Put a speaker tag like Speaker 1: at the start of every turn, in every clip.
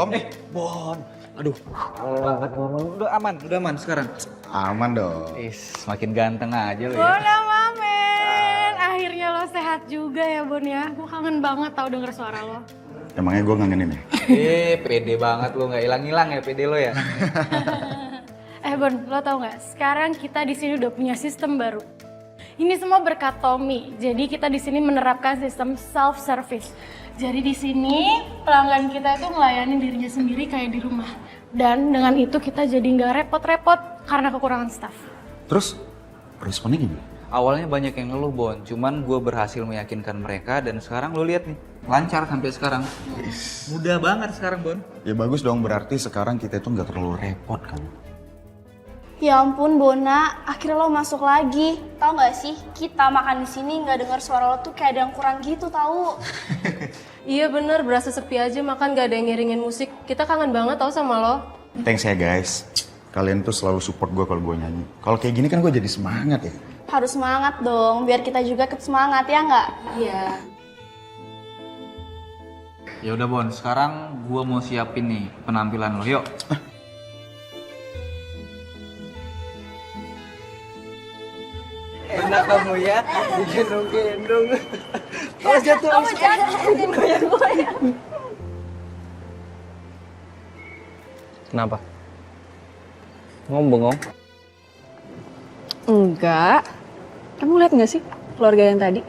Speaker 1: Om.
Speaker 2: Bon. Aduh. Udah aman sekarang.
Speaker 1: Aman dong.
Speaker 2: Makin ganteng aja lo ya.
Speaker 3: Bona Mamen, akhirnya lo sehat juga ya Bon ya. Gue kangen banget tau denger suara lo.
Speaker 1: Emangnya gue ngangenin ya?
Speaker 2: Pede banget lo, nggak hilang-hilang ya pede lo ya.
Speaker 3: Bon, lo tau nggak? Sekarang kita di sini udah punya sistem baru. Ini semua berkat Tommy. Jadi kita di sini menerapkan sistem self service. Jadi di sini pelanggan kita itu melayani dirinya sendiri kayak di rumah. Dan dengan itu kita jadi nggak repot-repot karena kekurangan staff.
Speaker 1: Terus responnya gimana?
Speaker 2: Awalnya banyak yang ngeluh Bon, cuman gue berhasil meyakinkan mereka dan sekarang lo lihat nih, lancar sampai sekarang. Mudah banget sekarang Bon.
Speaker 1: Ya bagus dong, berarti sekarang kita itu nggak terlalu repot kan?
Speaker 4: Ya ampun Bona, akhirnya lo masuk lagi. Tahu nggak sih, kita makan di sini nggak dengar suara lo tuh kayak ada yang kurang gitu tahu.
Speaker 5: Iya bener, berasa sepi aja makan gak ada yang ngiringin musik. Kita kangen banget tau sama lo.
Speaker 1: Thanks ya guys. Kalian tuh selalu support gue kalau gue nyanyi. Kalau kayak gini kan gue jadi semangat ya.
Speaker 4: Harus semangat dong, biar kita juga ikut semangat ya nggak?
Speaker 5: Iya.
Speaker 2: Ya udah Bon, sekarang gue mau siapin nih penampilan lo, yuk. Enak kamu ya, digendong-gendong.
Speaker 4: Kamu jangan goyang-goyang.
Speaker 6: Kenapa? Bengong?
Speaker 5: Enggak. Kamu lihat nggak sih keluarga yang tadi?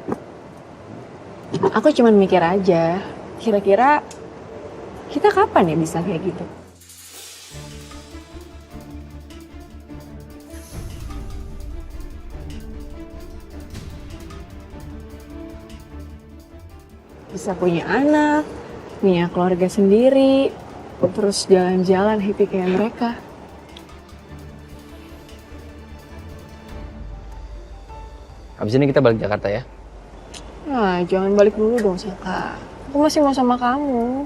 Speaker 5: Aku cuma mikir aja, kira-kira kita kapan ya bisa kayak gitu? Bisa punya anak, punya keluarga sendiri, terus jalan-jalan happy kayak mereka.
Speaker 6: Habis ini kita balik Jakarta ya?
Speaker 5: Nah, jangan balik dulu dong, Saka. Aku masih mau sama kamu.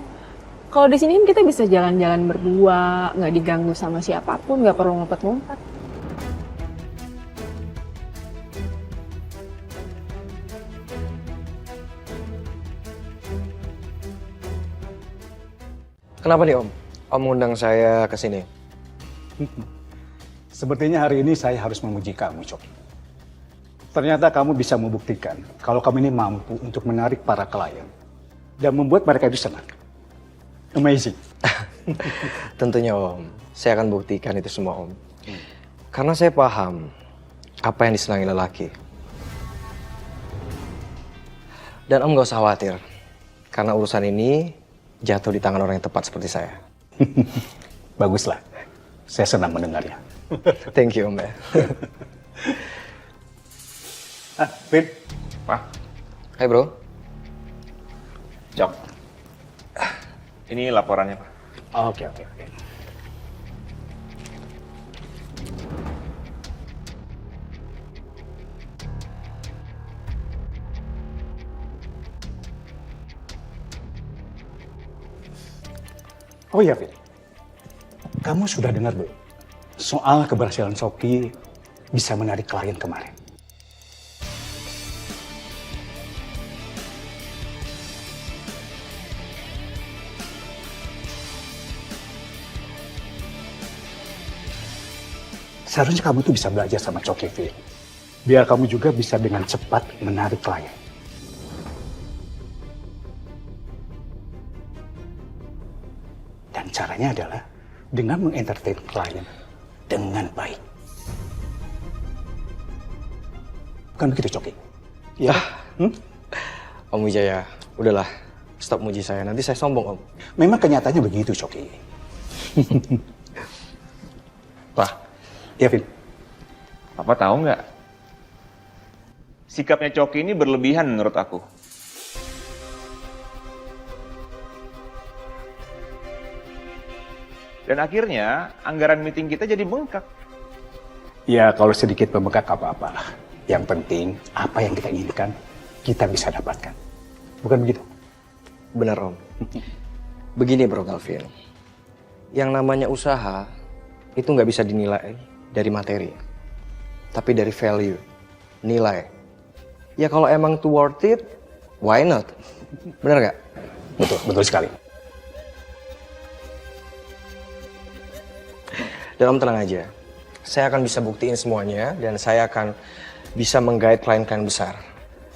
Speaker 5: Kalau di sini kan kita bisa jalan-jalan berdua, nggak diganggu sama siapapun, nggak perlu ngumpet-ngumpet.
Speaker 6: Kenapa nih Om? Om undang saya ke sini.
Speaker 7: Sepertinya hari ini saya harus memuji kamu, Coki. Ternyata kamu bisa membuktikan kalau kamu ini mampu untuk menarik para klien dan membuat mereka itu senang. Amazing.
Speaker 6: Tentunya Om, saya akan buktikan itu semua Om. Karena saya paham apa yang disenangi lelaki. Dan Om gak usah khawatir, karena urusan ini jatuh di tangan orang yang tepat seperti saya.
Speaker 7: Baguslah, saya senang mendengarnya.
Speaker 6: Thank you Om ya.
Speaker 7: Vin.
Speaker 1: Pak.
Speaker 6: Hai bro.
Speaker 8: Cok, ini laporannya Pak.
Speaker 7: Oke. Oh iya, Vin. Kamu sudah dengar belum soal keberhasilan Soki bisa menarik klien kemarin? Seharusnya kamu tuh bisa belajar sama Coki, Vin. Biar kamu juga bisa dengan cepat menarik klien. Dan caranya adalah dengan mengentertain klien dengan baik. Bukan begitu, Coki?
Speaker 6: Ya. Om Wijaya, udahlah. Stop muji saya, nanti saya sombong Om.
Speaker 7: Memang kenyataannya begitu, Coki.
Speaker 8: Pak,
Speaker 7: Ya, Vin.
Speaker 8: Papa tahu nggak? Sikapnya Coki ini berlebihan menurut aku. Dan akhirnya anggaran meeting kita jadi bengkak.
Speaker 7: Ya, kalau sedikit membengkak apa-apa. Yang penting, apa yang kita inginkan, kita bisa dapatkan. Bukan begitu?
Speaker 6: Benar Om. Begini Bro Calvin, yang namanya usaha itu nggak bisa dinilai dari materi, tapi dari value, nilai. Ya kalau emang itu worth it, why not? Benar nggak?
Speaker 7: Betul sekali.
Speaker 6: Dan Om tenang aja, saya akan bisa buktiin semuanya dan saya akan bisa menggait klien-klien besar.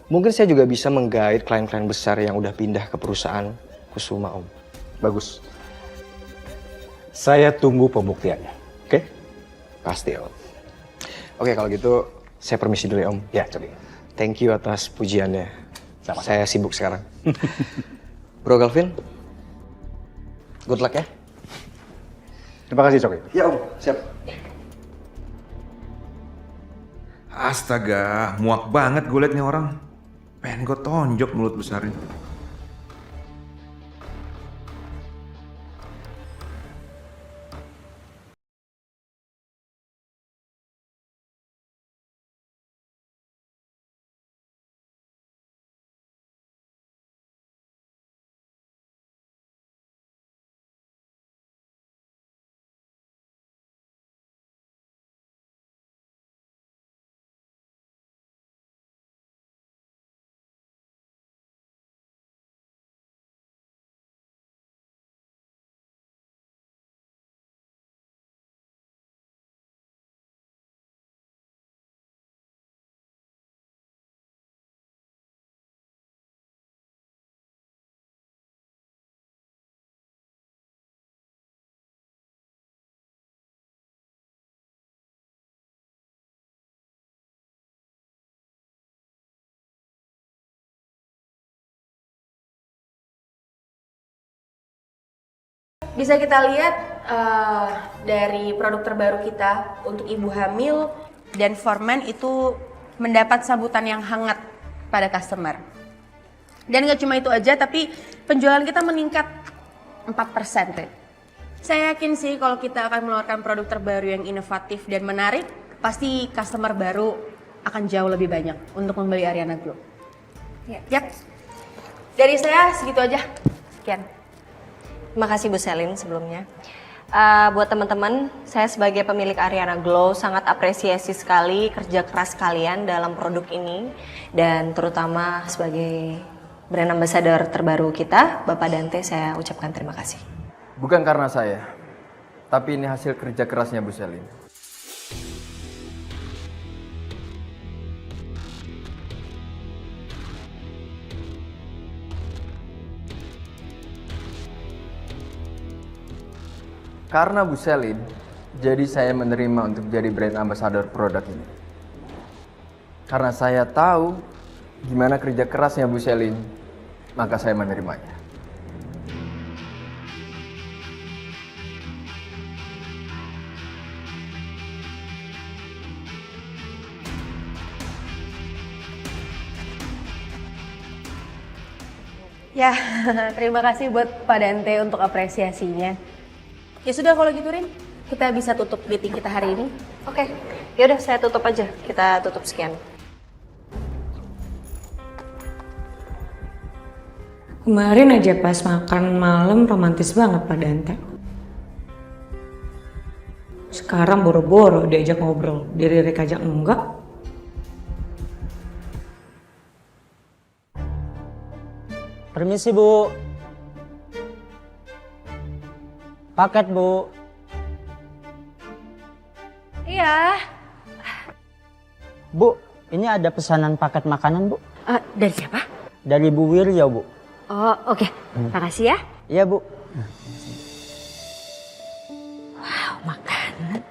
Speaker 6: Mungkin saya juga bisa menggait klien-klien besar yang udah pindah ke perusahaan Kusuma, Om.
Speaker 7: Bagus. Saya tunggu pembuktiannya. Oke?
Speaker 6: Pasti, Om. Oke, kalau gitu saya permisi dulu ya, Om.
Speaker 7: Ya, coba.
Speaker 6: Thank you atas pujiannya.
Speaker 7: Sama-sama.
Speaker 6: Saya sibuk sekarang. Bro Galvin, good luck ya.
Speaker 7: Terima kasih, Coki.
Speaker 6: Ya, Om. Siap.
Speaker 9: Astaga, muak banget gue liat nih orang. Pengen gue tonjok mulut besarnya.
Speaker 10: Bisa kita lihat dari produk terbaru kita untuk ibu hamil dan foreman itu mendapat sambutan yang hangat pada customer. Dan gak cuma itu aja, tapi penjualan kita meningkat 4%. Saya yakin sih kalau kita akan mengeluarkan produk terbaru yang inovatif dan menarik, pasti customer baru akan jauh lebih banyak untuk membeli Ariana Glow. Ya. Dari saya segitu aja. Sekian.
Speaker 11: Terima kasih Bu Selin sebelumnya. Buat teman-teman, saya sebagai pemilik Ariana Glow sangat apresiasi sekali kerja keras kalian dalam produk ini. Dan terutama sebagai brand ambassador terbaru kita, Bapak Dante, saya ucapkan terima kasih.
Speaker 12: Bukan karena saya, tapi ini hasil kerja kerasnya Bu Selin. Karena Bu Selin, jadi saya menerima untuk jadi brand ambassador produk ini. Karena saya tahu gimana kerja kerasnya Bu Selin, maka saya menerimanya.
Speaker 10: Ya, terima kasih buat Pak Dante untuk apresiasinya. Ya sudah kalau gitu Rin, kita bisa tutup meeting kita hari ini.
Speaker 11: Oke, yaudah saya tutup aja. Kita tutup sekian.
Speaker 13: Kemarin aja pas makan malam romantis banget Pak Dante. Sekarang boro-boro diajak ngobrol, diri-diri aja enggak.
Speaker 14: Permisi Bu. Paket Bu.
Speaker 10: Iya.
Speaker 14: Bu, ini ada pesanan paket makanan Bu.
Speaker 10: Dari siapa?
Speaker 14: Dari Bu Wirya Bu.
Speaker 10: Oh oke, makasih ya.
Speaker 14: Iya Bu.
Speaker 10: Wow, makanan.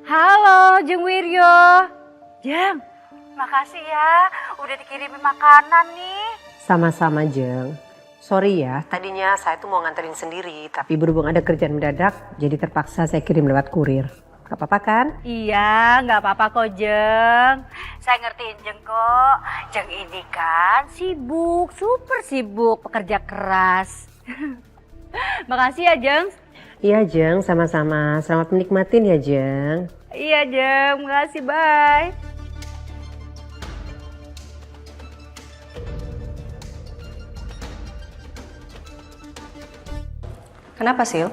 Speaker 15: Halo, Jeng Wiryo. Jeng, makasih ya udah dikirimin makanan nih.
Speaker 16: Sama-sama Jeng. Sorry ya, tadinya saya tuh mau nganterin sendiri, tapi berhubung ada kerjaan mendadak, jadi terpaksa saya kirim lewat kurir. Gak apa-apa kan?
Speaker 15: Iya, nggak apa-apa kok Jeng. Saya ngertiin Jeng kok. Jeng ini kan sibuk, super sibuk, pekerja keras. Makasih ya Jeng.
Speaker 16: Iya Jeng, sama-sama. Selamat menikmatin ya Jeng.
Speaker 15: Iya Jeng, makasih, bye.
Speaker 11: Kenapa Sil?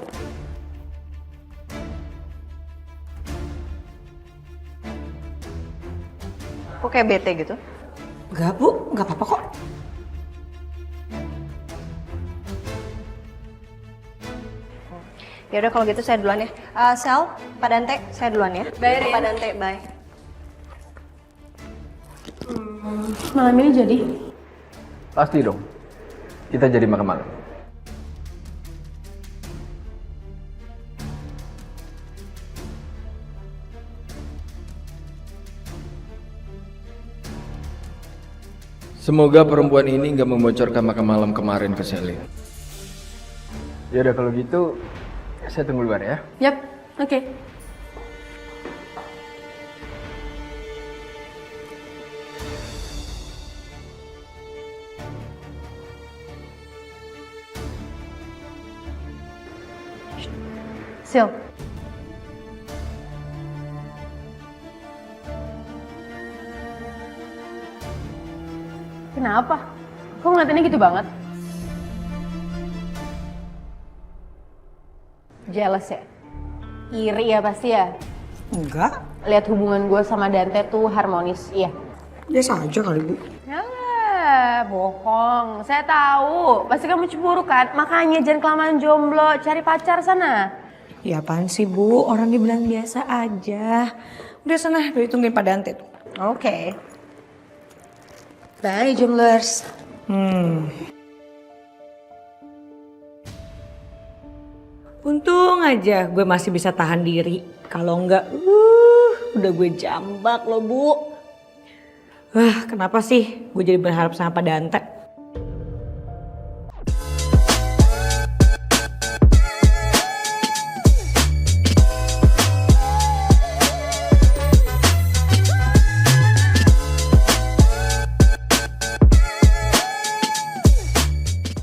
Speaker 11: Kok kayak bete gitu?
Speaker 13: Enggak Bu, enggak apa-apa kok.
Speaker 11: Ya udah kalau gitu saya duluan ya. Sel, Pak Dante, saya duluan ya.
Speaker 10: Bayarin.
Speaker 11: Pak Dante, bye.
Speaker 10: Malam ini jadi?
Speaker 12: Pasti dong. Kita jadi makan malam. Semoga perempuan ini nggak membocorkan makan malam kemarin ke Selin. Ya udah kalau gitu, saya tunggu luar ya.
Speaker 10: Yap, oke. Sil. Kenapa? Kok ngeliatinnya gitu banget? Jealous ya? Iri ya pasti ya?
Speaker 16: Enggak.
Speaker 10: Lihat hubungan gue sama Dante tuh harmonis, iya?
Speaker 16: Biasa aja kali, Bu.
Speaker 10: Yalah, bohong. Saya tahu. Pasti kamu cemburu kan? Makanya jangan kelamaan jomblo, cari pacar sana.
Speaker 16: Ya apaan sih, Bu? Orang dibilang biasa aja. Udah sana, udah hitungin Pak Dante tuh.
Speaker 10: Oke.
Speaker 16: Bye, Jomblers. Untung aja gue masih bisa tahan diri. Kalau enggak, udah gue jambak loh, Bu. Wah, kenapa sih gue jadi berharap sama Pak Dante?